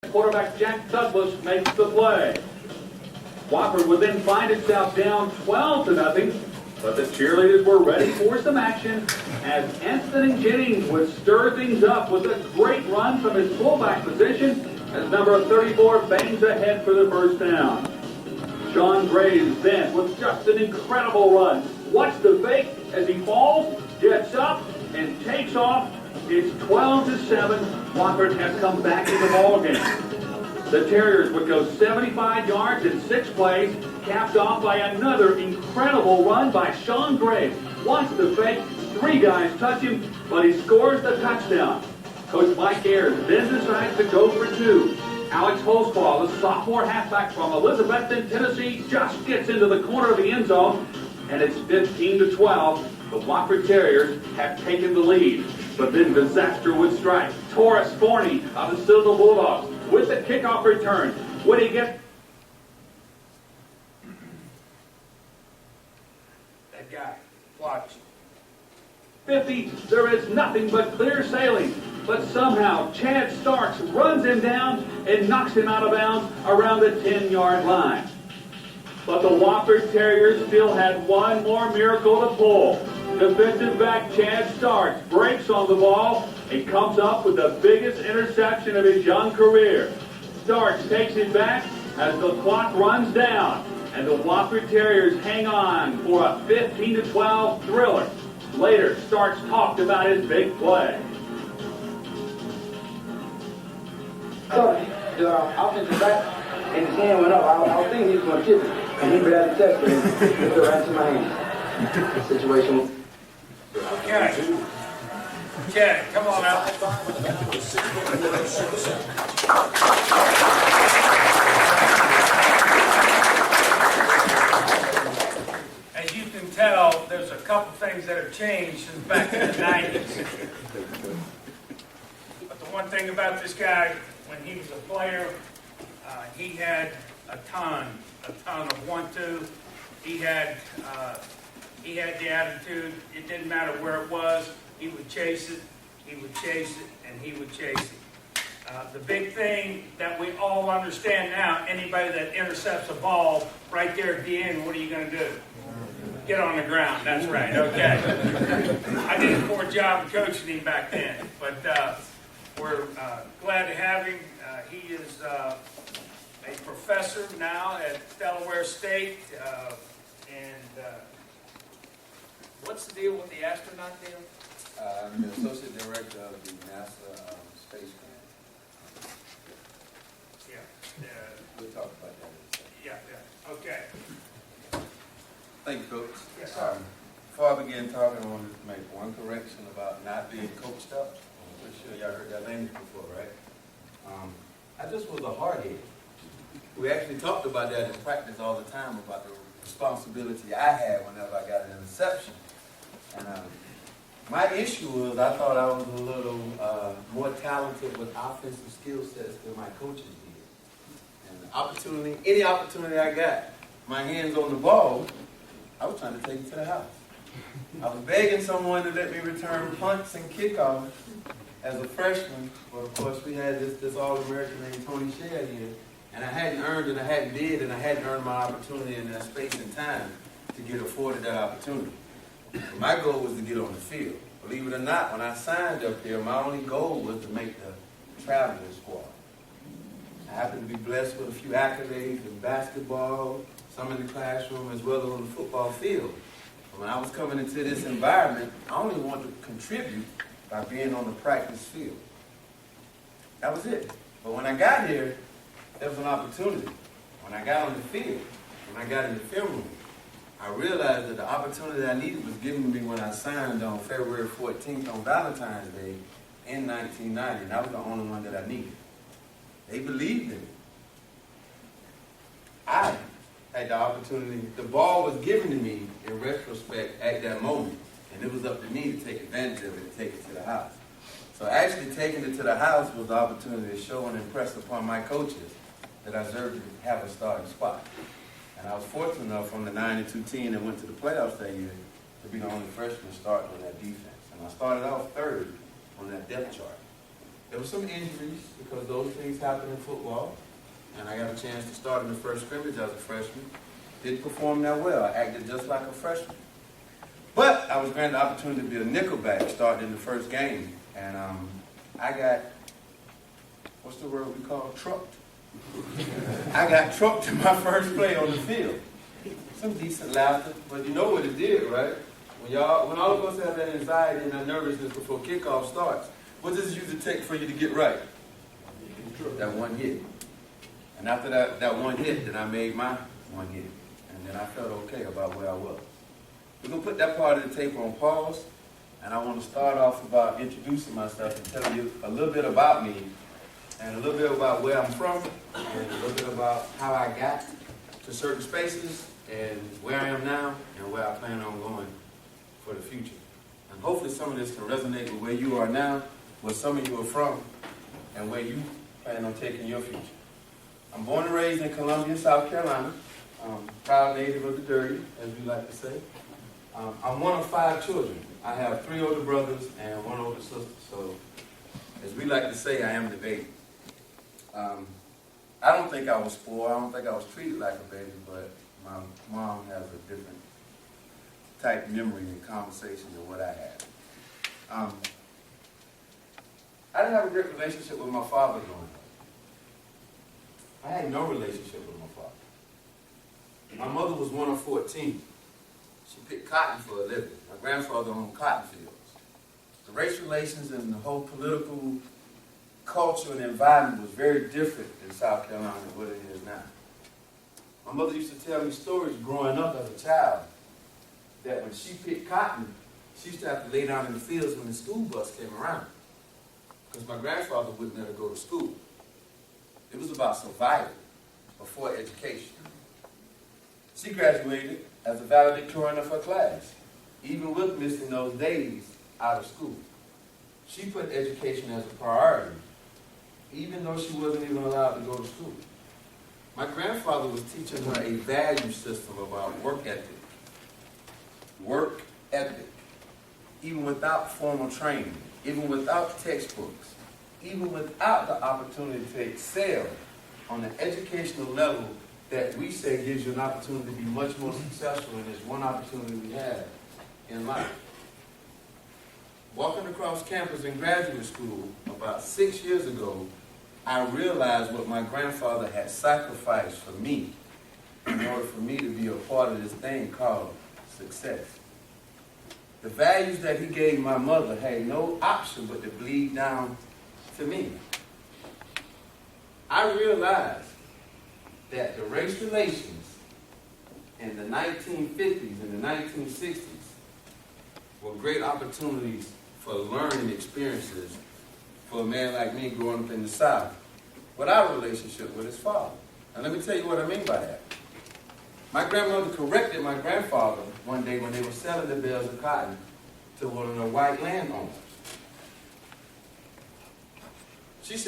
Quarterback Jack Douglas makes the play. Wofford would then find itself down 12-0, but the cheerleaders were ready for some action as Anthony Jennings would stir things up with a great run from his fullback position as number 34 bangs ahead for the first down. Sean Graves then with just an incredible run. Watch the fake as he falls, gets up, and takes off. It's 12-7. Wofford has come back in the ballgame. The Terriers would go 75 yards in 6 plays, capped off by another incredible run by Sean Graves. Watch the fake. 3 guys touch him, but he scores the touchdown. Coach Mike Ayers then decides to go for 2. Alex Holzball, the sophomore halfback from Elizabethton, Tennessee, just gets into the corner of the end zone, and it's 15-12. The Wofford Terriers have taken the lead. But then disaster would strike. Taurus Forney of the Citadel Bulldogs with the kickoff return. Would he get that guy? Watch. 50? There is nothing but clear sailing. But somehow Chad Starks runs him down and knocks him out of bounds around the 10-yard line. But the Wofford Terriers still had one more miracle to pull. Defensive back Chad Starks breaks on the ball and comes up with the biggest interception of his young career. Starks takes it back as the clock runs down, and the Wofford Terriers hang on for a 15-12 thriller. Later, Starks talked about his big play. So, the offensive back and his hand went up. I was thinking he was going to chip it, and he barely touched it. It fell right into my hand. The situation. Okay, come on out. As you can tell, there's a couple things that have changed since back in the 90s. But the one thing about this guy, when he was a player, he had a ton of 1-2. He had the attitude. It didn't matter where it was. He would chase it, and he would chase it. The big thing that we all understand now, anybody that intercepts a ball right there at the end, what are you going to do? Get on the ground. That's right. Okay. I did a poor job of coaching him back then, but we're glad to have him. He is a professor now at Delaware State, and what's the deal with the astronaut deal? I'm the associate director of the NASA space grant. Yeah. We'll talk about that in a second. Yeah. Okay. Thank you, Coach. Yes, sir. Before I begin talking, I wanted to make one correction about not being coached up. I'm pretty sure y'all heard that language before, right? I just was a hardhead. We actually talked about that in practice all the time about the responsibility I had whenever I got an interception. And my issue was I thought I was a little more talented with offensive skill sets than my coaches did. And any opportunity I got, my hands on the ball, I was trying to take it to the house. I was begging someone to let me return punts and kickoffs as a freshman. But of course, we had this All-American named Tony Shea here. And I hadn't earned and I hadn't earned my opportunity in that space and time to get afforded that opportunity. My goal was to get on the field. Believe it or not, when I signed up there, my only goal was to make the traveling squad. I happened to be blessed with a few accolades in basketball, some in the classroom, as well as on the football field. But when I was coming into this environment, I only wanted to contribute by being on the practice field. That was it. But when I got here, there was an opportunity. When I got on the field, when I got in the film room, I realized that the opportunity I needed was given to me when I signed on February 14th on Valentine's Day in 1990, and that was the only one that I needed. They believed in me. I had the opportunity. The ball was given to me in retrospect at that moment, and it was up to me to take advantage of it and take it to the house. So actually taking it to the house was the opportunity to show and impress upon my coaches that I deserved to have a starting spot. And I was fortunate enough on the 92 team that went to the playoffs that year to be the only freshman starting on that defense. And I started off third on that depth chart. There were some injuries because those things happen in football. And I got a chance to start in the first scrimmage as a freshman. Didn't perform that well. I acted just like a freshman. But I was granted the opportunity to be a nickelback starting in the first game. And I got, what's the word we call trucked? I got trucked in my first play on the field. Some decent laughter, but you know what it did, right? When all of us have that anxiety and that nervousness before kickoff starts, what does it usually take for you to get right? That one hit. And after that one hit, then I made my one hit. And then I felt okay about where I was. We're going to put that part of the tape on pause. And I want to start off about introducing myself and telling you a little bit about me and a little bit about where I'm from and a little bit about how I got to certain spaces and where I am now and where I plan on going for the future. And hopefully some of this can resonate with where you are now, where some of you are from, and where you plan on taking your future. I'm born and raised in Columbia, South Carolina. Proud native of the dirty, as we like to say. I'm one of 5 children. I have 3 older brothers and 1 older sister. So, as we like to say, I am the baby. I don't think I was spoiled. I don't think I was treated like a baby, but my mom has a different type memory and conversation than what I had. I didn't have a great relationship with my father growing up. I had no relationship with my father. My mother was one of 14. She picked cotton for a living. My grandfather owned cotton fields. The race relations and the whole political culture and environment was very different in South Carolina than what it is now. My mother used to tell me stories growing up as a child that when she picked cotton, she used to have to lay down in the fields when the school bus came around because my grandfather wouldn't let her go to school. It was about survival before education. She graduated as a valedictorian of her class, even with missing those days out of school. She put education as a priority, even though she wasn't even allowed to go to school. My grandfather was teaching her a value system about work ethic. Work ethic. Even without formal training, even without textbooks, even without the opportunity to excel on an educational level that we say gives you an opportunity to be much more successful, and is one opportunity we have in life. Walking across campus in graduate school about 6 years ago, I realized what my grandfather had sacrificed for me in order for me to be a part of this thing called success. The values that he gave my mother had no option but to bleed down to me. I realized that the race relations in the 1950s and the 1960s were great opportunities for learning experiences for a man like me growing up in the South without a relationship with his father. And let me tell you what I mean by that. My grandmother corrected my grandfather one day when they were selling the bales of cotton to one of the white landowners. She said,